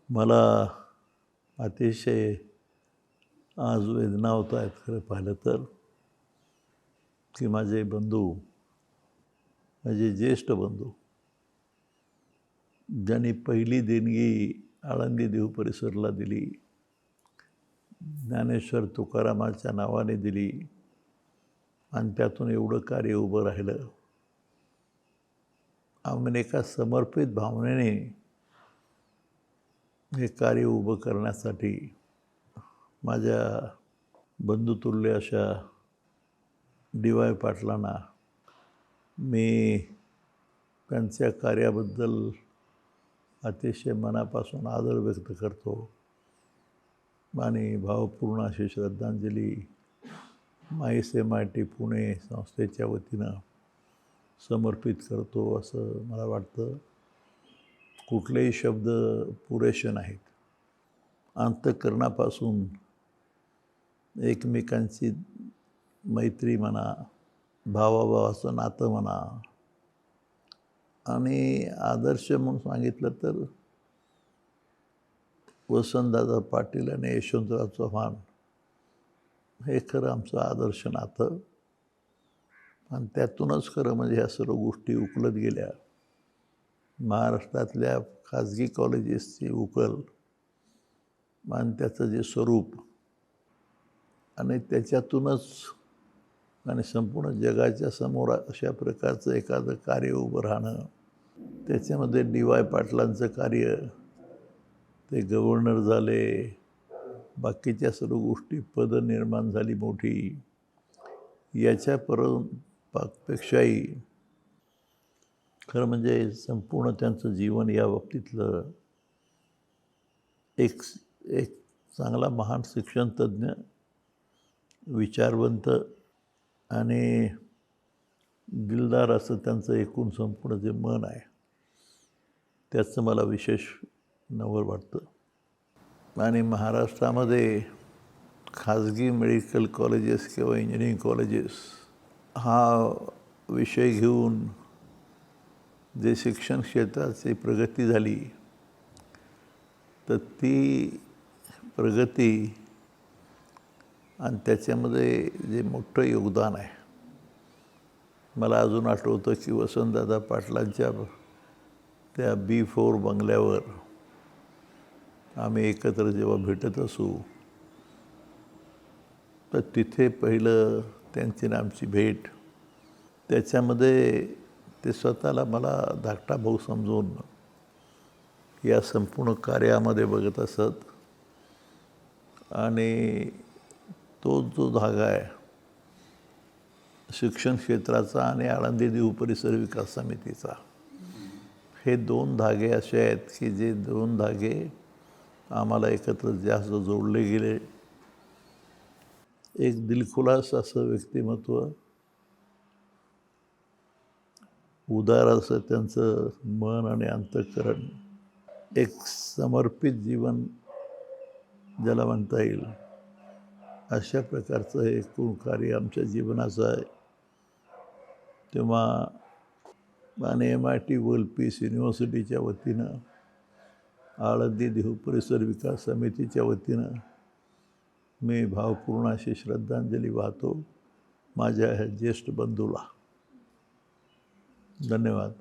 मला अतिशय आज वेदना होत आहेत खरं पाहिलं तर, की माझे बंधू, माझे ज्येष्ठ बंधू, ज्यांनी पहिली देणगी आळंदी देहू परिसरला दिली, ज्ञानेश्वर तुकारामाच्या नावाने दिली आणि त्यातून एवढं कार्य उभं राहिलं. आम्ही एका समर्पित भावनेने हे कार्य उभं करण्यासाठी माझ्या बंधुतुल्य अशा डी.वाय. पाटलांना मी त्यांच्या कार्याबद्दल अतिशय मनापासून आदर व्यक्त करतो आणि भावपूर्ण अशी श्रद्धांजली माईस MIT पुणे संस्थेच्या वतीनं समर्पित करतो असं मला वाटतं. कुठलेही शब्द पुरेसे नाहीत. अंतःकरणापासून एकमेकांची मैत्री म्हणा, भावाभावाचं नातं म्हणा आणि आदर्श म्हणून सांगितलं तर वसंतदादा पाटील आणि यशवंतराव चव्हाण हे खरं आमचं आदर्श नातं आणि त्यातूनच खरं म्हणजे ह्या सर्व गोष्टी उकलत गेल्या. महाराष्ट्रातल्या खाजगी कॉलेजेसची उकल आणि त्याचं जे स्वरूप आणि त्याच्यातूनच आणि संपूर्ण जगाच्या समोर अशा प्रकारचं एखादं कार्य उभं राहणं, त्याच्यामध्ये डी.वाय. पाटलांचं कार्य, ते गव्हर्नर झाले, बाकीच्या सर्व गोष्टी, पदं निर्माण झाली मोठी, याच्या पेक्षाही खरं म्हणजे संपूर्ण त्यांचं जीवन या बाबतीतलं एक चांगला महान शिक्षणतज्ञ, विचारवंत आणि दिलदार असं त्यांचं एकूण संपूर्ण जे मन आहे त्याचं मला विशेष नवल वाटतं. आणि महाराष्ट्रामध्ये खाजगी मेडिकल कॉलेजेस किंवा इंजिनिअरिंग कॉलेजेस हा विषय घेऊन जे शिक्षण क्षेत्राची प्रगती झाली, तर ती प्रगती आणि त्याच्यामध्ये जे मोठं योगदान आहे, मला अजून आठवतं की वसंतदादा पाटलांच्या त्या B4 बंगल्यावर आम्ही एकत्र जेव्हा भेटत असू, तर तिथे पहिलं त्यांची आणि आमची भेट, त्याच्यामध्ये ते स्वतःला मला धाकटा भाऊ समजून या संपूर्ण कार्यामध्ये बघत असत. आणि तो जो धागा आहे शिक्षण क्षेत्राचा आणि आळंदी देहू परिसर विकास समितीचा, हे दोन धागे असे आहेत की जे दोन धागे आम्हाला एकत्र जास्त जोडले गेले. एक दिलखुलास असं व्यक्तिमत्व, उदार असं त्यांचं मन आणि अंतःकरण, एक समर्पित जीवन ज्याला म्हणता येईल, अशा प्रकारचं हे एकूण कार्य आमच्या जीवनाचं आहे. तेव्हा आणि MIT वर्ल्ड पीस युनिव्हर्सिटीच्या वतीनं, आळंदी देहू परिसर विकास समितीच्या वतीनं मी भावपूर्ण अशी श्रद्धांजली वाहतो माझ्या ह्या ज्येष्ठ बंधूला. धन्यवाद.